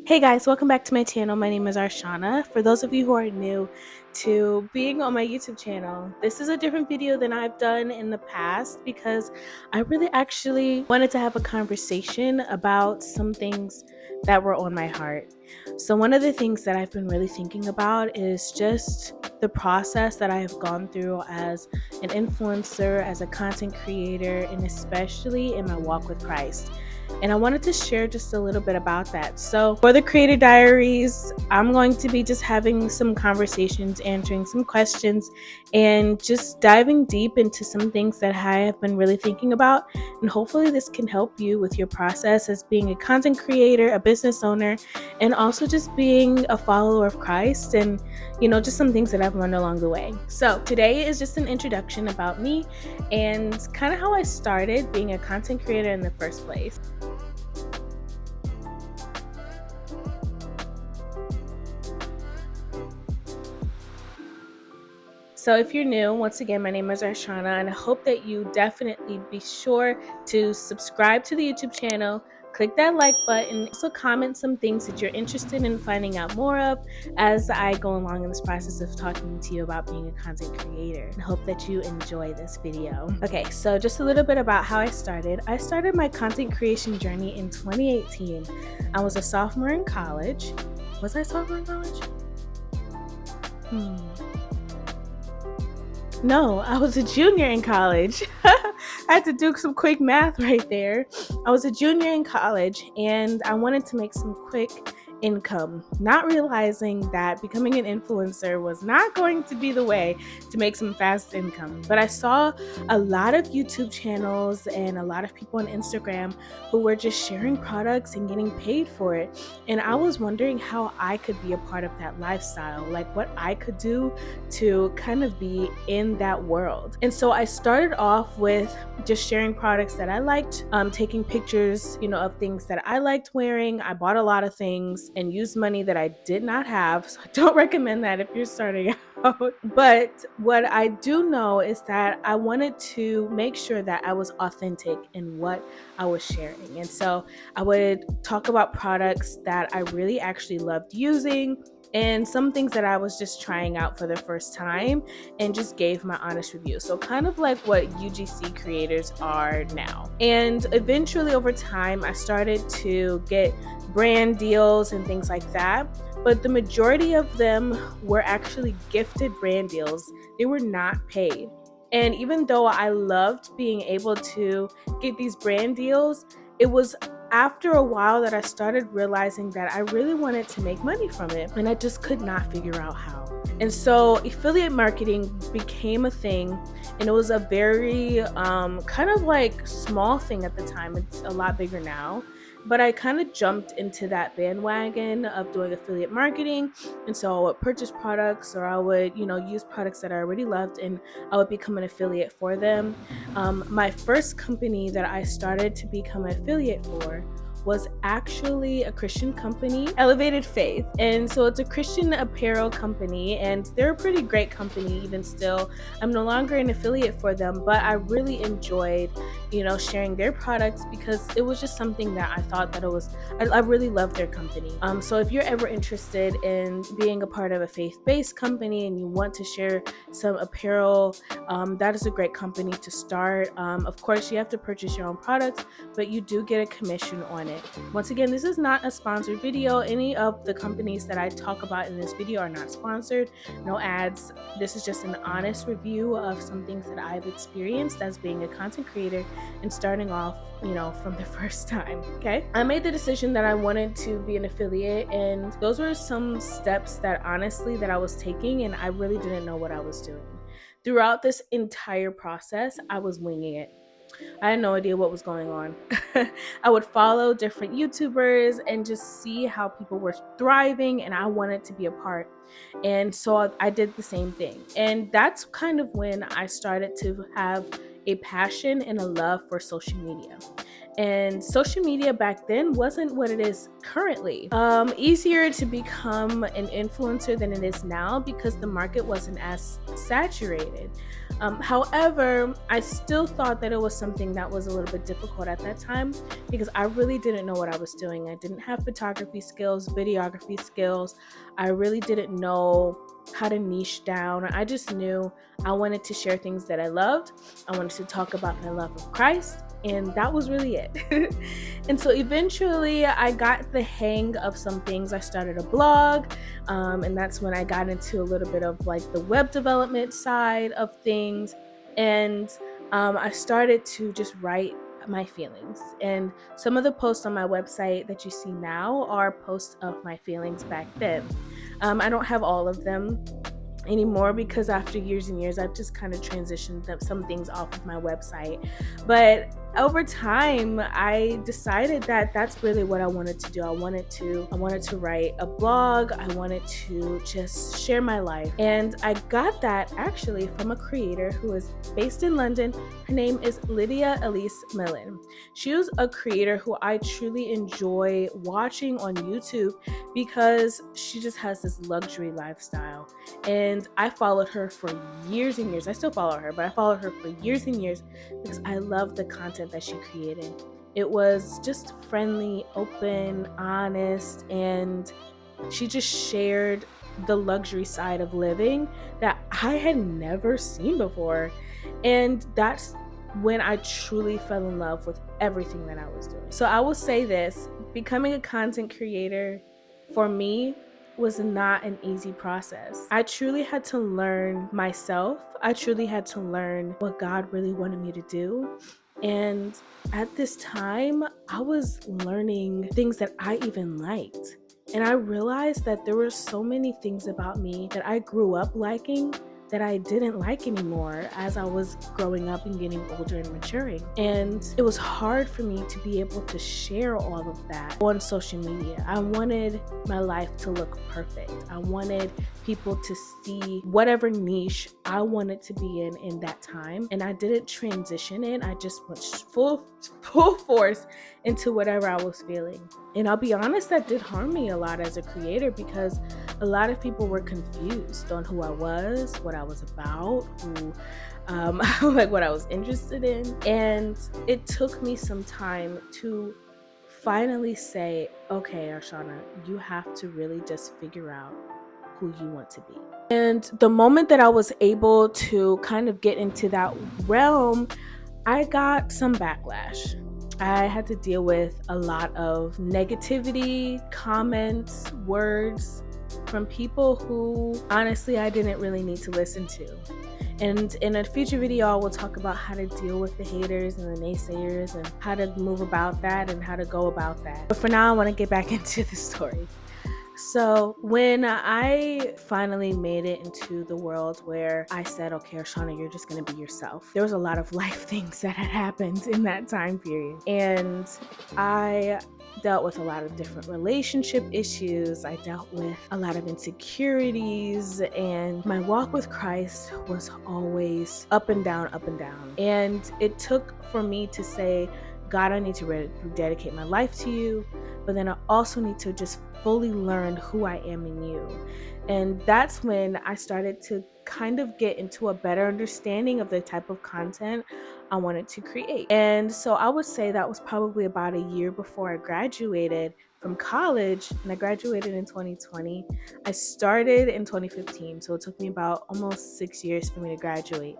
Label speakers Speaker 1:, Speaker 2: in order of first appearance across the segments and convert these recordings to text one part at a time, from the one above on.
Speaker 1: Hey guys, welcome back to my channel. My name is Arshana. For those of you who are new to being on my YouTube channel, this is a different video than I've done in the past because I really actually wanted to have a conversation about some things that were on my heart. So one of the things that I've been really thinking about is just the process that I have gone through as an influencer, as a content creator, and especially in my walk with Christ. And I wanted to share just a little bit about that. So, for the Creator Diaries, I'm going to be just having some conversations, answering some questions, and just diving deep into some things that I have been really thinking about. And hopefully, this can help you with your process as being a content creator, a business owner, and also just being a follower of Christ and, just some things that I've learned along the way. So, today is just an introduction about me and kind of how I started being a content creator in the first place. So if you're new, once again, my name is Arshana, and I hope that you definitely be sure to subscribe to the YouTube channel, click that like button, also comment some things that you're interested in finding out more of as I go along in this process of talking to you about being a content creator. I hope that you enjoy this video. Okay, so just a little bit about how I started. I started my content creation journey in 2018. I was a sophomore in college. Was I a sophomore in college? No, I was a junior in college. I had to do some quick math right there. I was a junior in college and I wanted to make some quick income, not realizing that becoming an influencer was not going to be the way to make some fast income. But I saw a lot of YouTube channels and a lot of people on Instagram who were just sharing products and getting paid for it. And I was wondering how I could be a part of that lifestyle, like what I could do to kind of be in that world. And so I started off with just sharing products that I liked, taking pictures, of things that I liked wearing. I bought a lot of things and used money that I did not have. So I don't recommend that if you're starting out. But what I do know is that I wanted to make sure that I was authentic in what I was sharing. And so I would talk about products that I really actually loved using and some things that I was just trying out for the first time and just gave my honest review. So kind of like what UGC creators are now. And eventually over time, I started to get brand deals and things like that. But the majority of them were actually gifted brand deals. They were not paid. And even though I loved being able to get these brand deals, it was after a while that I started realizing that I really wanted to make money from it, and I just could not figure out how. And so affiliate marketing became a thing, and it was a very kind of like small thing at the time. It's a lot bigger now. But I kind of jumped into that bandwagon of doing affiliate marketing. And so I would purchase products or I would, use products that I already loved and I would become an affiliate for them. My first company that I started to become an affiliate for was actually a Christian company, Elevated Faith. And so it's a Christian apparel company and they're a pretty great company even still. I'm no longer an affiliate for them, but I really enjoyed, sharing their products because it was just something that I thought that I really love their company. So if you're ever interested in being a part of a faith-based company and you want to share some apparel, that is a great company to start. Of course, you have to purchase your own products, but you do get a commission on it. Once again, this is not a sponsored video. Any of the companies that I talk about in this video are not sponsored, no ads. This is just an honest review of some things that I've experienced as being a content creator and starting off, from the first time. Okay, I made the decision that I wanted to be an affiliate, and those were some steps that honestly that I was taking, and I really didn't know what I was doing. Throughout this entire process, I was winging it. I had no idea what was going on. I would follow different YouTubers and just see how people were thriving, and I wanted to be a part. And so I did the same thing. And that's kind of when I started to have a passion and a love for social media. And social media back then wasn't what it is currently. Easier to become an influencer than it is now because the market wasn't as saturated. However, I still thought that it was something that was a little bit difficult at that time because I really didn't know what I was doing. I didn't have photography skills, videography skills. I really didn't know how to niche down. I just knew I wanted to share things that I loved. I wanted to talk about my love of Christ, and that was really it. And so eventually I got the hang of some things. I started a blog, and that's when I got into a little bit of like the web development side of things. And I started to just write my feelings. And some of the posts on my website that you see now are posts of my feelings back then. I don't have all of them anymore because after years and years I've just kind of transitioned some things off of my website. But over time I decided that that's really what I wanted to do. I wanted to write a blog. I wanted to just share my life, and I got that actually from a creator who is based in London. Her name is Lydia Elise Millen. She was a creator who I truly enjoy watching on YouTube because she just has this luxury lifestyle. And I followed her for years and years. I still follow her, but I followed her for years and years because I love the content that she created. It was just friendly, open, honest, and she just shared the luxury side of living that I had never seen before. And that's when I truly fell in love with everything that I was doing. So I will say this, becoming a content creator for me was not an easy process. I truly had to learn myself. I truly had to learn what God really wanted me to do. And at this time, I was learning things that I even liked. And I realized that there were so many things about me that I grew up liking that I didn't like anymore as I was growing up and getting older and maturing. And it was hard for me to be able to share all of that on social media. I wanted my life to look perfect. I wanted people to see whatever niche I wanted to be in that time. And I didn't transition in. I just went full force into whatever I was feeling. And I'll be honest, that did harm me a lot as a creator because a lot of people were confused on who I was, what I was about, like what I was interested in. And it took me some time to finally say, okay, Arshana, you have to really just figure out who you want to be. And the moment that I was able to kind of get into that realm, I got some backlash. I had to deal with a lot of negativity, comments, words from people who honestly I didn't really need to listen to. And in a future video, I will talk about how to deal with the haters and the naysayers and how to move about that and how to go about that. But for now, I want to get back into the story. So when I finally made it into the world where I said, okay, Arshana, you're just going to be yourself, there was a lot of life things that had happened in that time period. And I dealt with a lot of different relationship issues. I dealt with a lot of insecurities, and my walk with Christ was always up and down, up and down. And it took for me to say, God, I need to dedicate my life to you, but then I also need to just fully learn who I am in you. And that's when I started to kind of get into a better understanding of the type of content I wanted to create. And so I would say that was probably about a year before I graduated from college, and I graduated in 2020. I started in 2015, so it took me about almost 6 years for me to graduate.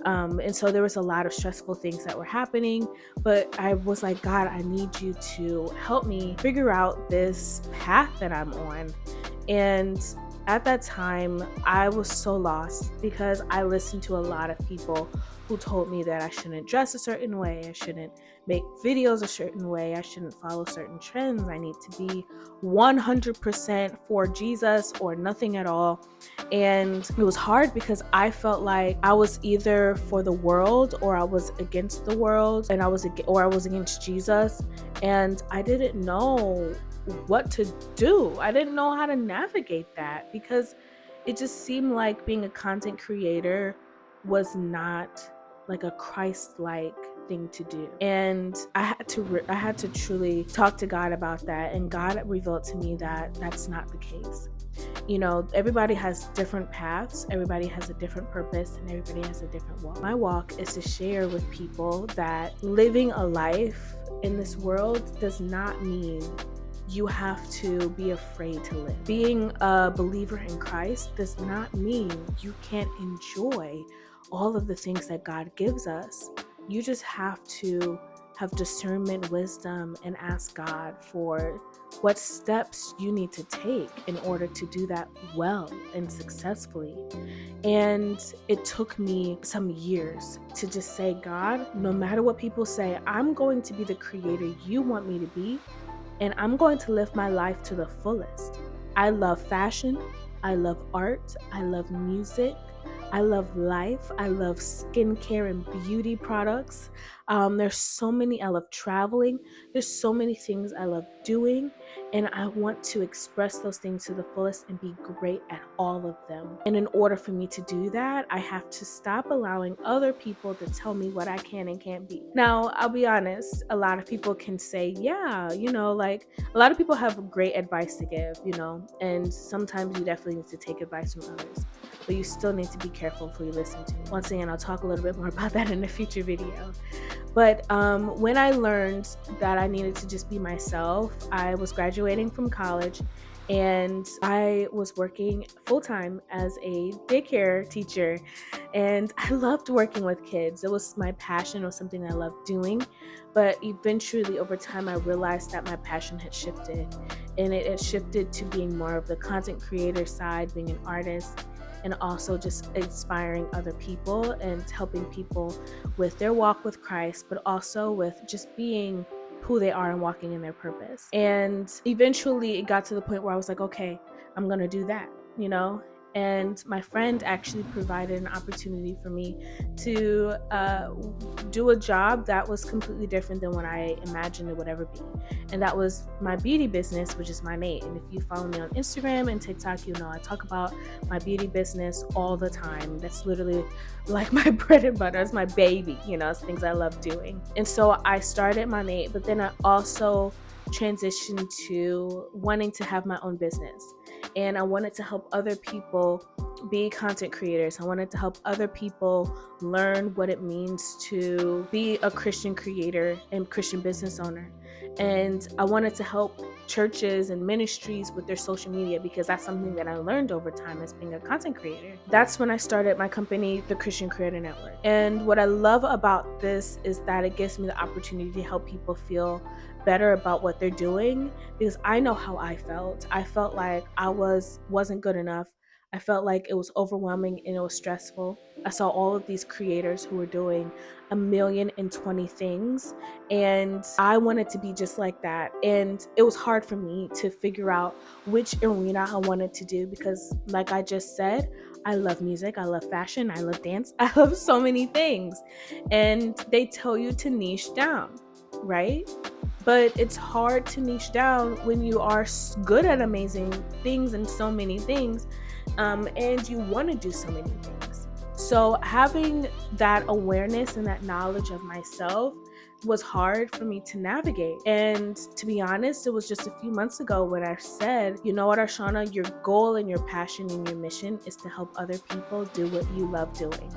Speaker 1: And so there was a lot of stressful things that were happening, but I was like, God, I need you to help me figure out this path that I'm on. And at that time, I was so lost because I listened to a lot of people who told me that I shouldn't dress a certain way, I shouldn't make videos a certain way, I shouldn't follow certain trends, I need to be 100% for Jesus or nothing at all. And it was hard because I felt like I was either for the world or I was against the world, and I was against Jesus, and I didn't know what to do. I didn't know how to navigate that because it just seemed like being a content creator was not like a Christ-like thing to do. And I had to truly talk to God about that, and God revealed to me that that's not the case. Everybody has different paths, everybody has a different purpose, and everybody has a different walk. My walk is to share with people that living a life in this world does not mean you have to be afraid to live. Being a believer in Christ does not mean you can't enjoy all of the things that God gives us. You just have to have discernment, wisdom, and ask God for what steps you need to take in order to do that well and successfully. And it took me some years to just say, God, no matter what people say, I'm going to be the creator you want me to be, and I'm going to live my life to the fullest. I love fashion, I love art, I love music, I love life, I love skincare and beauty products. There's so many, I love traveling. There's so many things I love doing, and I want to express those things to the fullest and be great at all of them. And in order for me to do that, I have to stop allowing other people to tell me what I can and can't be. Now, I'll be honest, a lot of people can say, yeah, like a lot of people have great advice to give, and sometimes you definitely need to take advice from others, but you still need to be careful who you listen to. Once again, I'll talk a little bit more about that in a future video. But when I learned that I needed to just be myself, I was graduating from college and I was working full-time as a daycare teacher, and I loved working with kids. It was my passion, it was something I loved doing. But eventually over time I realized that my passion had shifted, and it had shifted to being more of the content creator side, being an artist, and also just inspiring other people and helping people with their walk with Christ, but also with just being who they are and walking in their purpose. And eventually it got to the point where I was like, okay, I'm gonna do that, And my friend actually provided an opportunity for me to do a job that was completely different than what I imagined it would ever be. And that was my beauty business, which is my Nate. And if you follow me on Instagram and TikTok, I talk about my beauty business all the time. That's literally like my bread and butter. It's my baby, it's things I love doing. And so I started my Nate, but then I also transitioned to wanting to have my own business. And I wanted to help other people be content creators. I wanted to help other people learn what it means to be a Christian creator and Christian business owner. And I wanted to help churches and ministries with their social media, because that's something that I learned over time as being a content creator. That's when I started my company, the Christian Creator Network. And what I love about this is that it gives me the opportunity to help people feel better about what they're doing, because I know how I felt. I felt like I wasn't good enough. I felt like it was overwhelming and it was stressful. I saw all of these creators who were doing 1,020 things, and I wanted to be just like that. And it was hard for me to figure out which arena I wanted to do, because like I just said, I love music, I love fashion, I love dance, I love so many things. And they tell you to niche down, right? But it's hard to niche down when you are good at amazing things and so many things, and you want to do so many things. So having that awareness and that knowledge of myself was hard for me to navigate. And to be honest, it was just a few months ago when I said, you know what, Arshana, your goal and your passion and your mission is to help other people do what you love doing.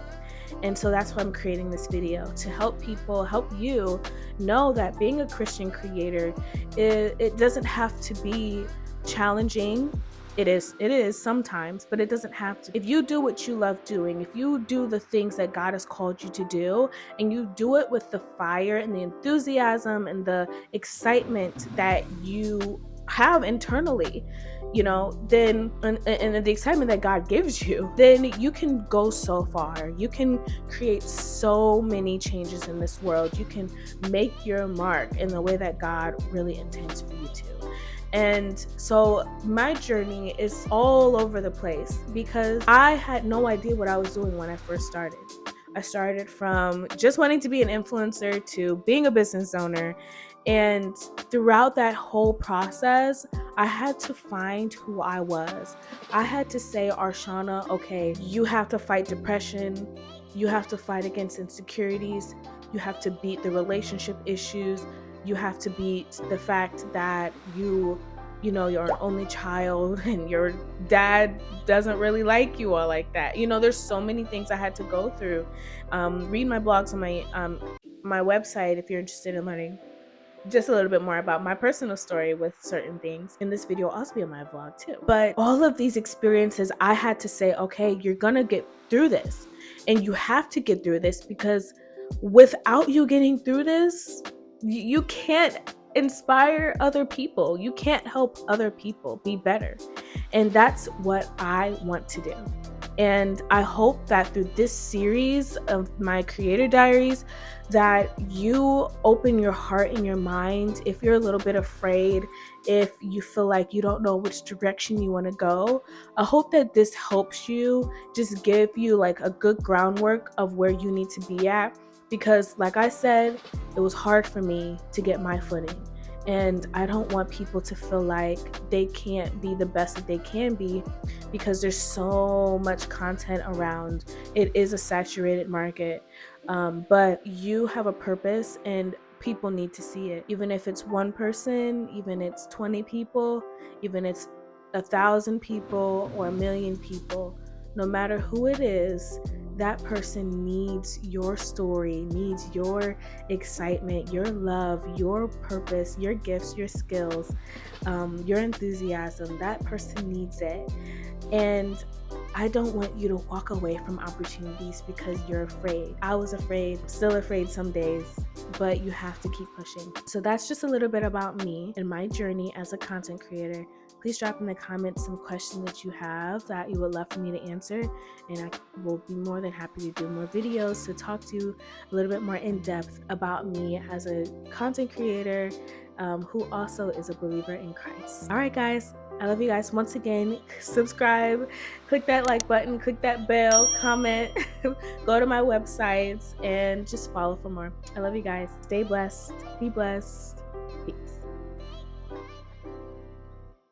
Speaker 1: And so that's why I'm creating this video, to help people, help you know that being a Christian creator, it doesn't have to be challenging. It is sometimes, but it doesn't have to. If you do what you love doing, if you do the things that God has called you to do, and you do it with the fire and the enthusiasm and the excitement that you have internally, then and the excitement that God gives you, then you can go so far. You can create so many changes in this world. You can make your mark in the way that God really intends for you to. And so my journey is all over the place, because I had no idea what I was doing when I first started. I started from just wanting to be an influencer to being a business owner. And throughout that whole process, I had to find who I was. I had to say, Arshana, okay, you have to fight depression. You have to fight against insecurities. You have to beat the relationship issues. You have to beat the fact that you're an only child and your dad doesn't really like you all like that. There's so many things I had to go through. Read my blogs on my website if you're interested in learning just a little bit more about my personal story with certain things. In this video will also be on my vlog too. But all of these experiences, I had to say, okay, you're gonna get through this. And you have to get through this, because without you getting through this, you can't inspire other people. You can't help other people be better. And that's what I want to do. And I hope that through this series of my Creator Diaries, that you open your heart and your mind. If you're a little bit afraid, if you feel like you don't know which direction you want to go, I hope that this helps you just give you like a good groundwork of where you need to be at. Because like I said, it was hard for me to get my footing. And I don't want people to feel like they can't be the best that they can be, because there's so much content around. It is a saturated market, but you have a purpose and people need to see it. Even if it's one person, even it's 20 people, even it's 1,000 people or 1,000,000 people, no matter who it is, that person needs your story, needs your excitement, your love, your purpose, your gifts, your skills, your enthusiasm. That person needs it. And I don't want you to walk away from opportunities because you're afraid. I was afraid, still afraid some days, but you have to keep pushing. So that's just a little bit about me and my journey as a content creator. Please drop in the comments some questions that you have that you would love for me to answer, and I will be more than happy to do more videos to talk to you a little bit more in depth about me as a content creator who also is a believer in Christ. All right, guys. I love you guys. Once again, subscribe, click that like button, click that bell, comment, go to my websites, and just follow for more. I love you guys. Stay blessed. Be blessed.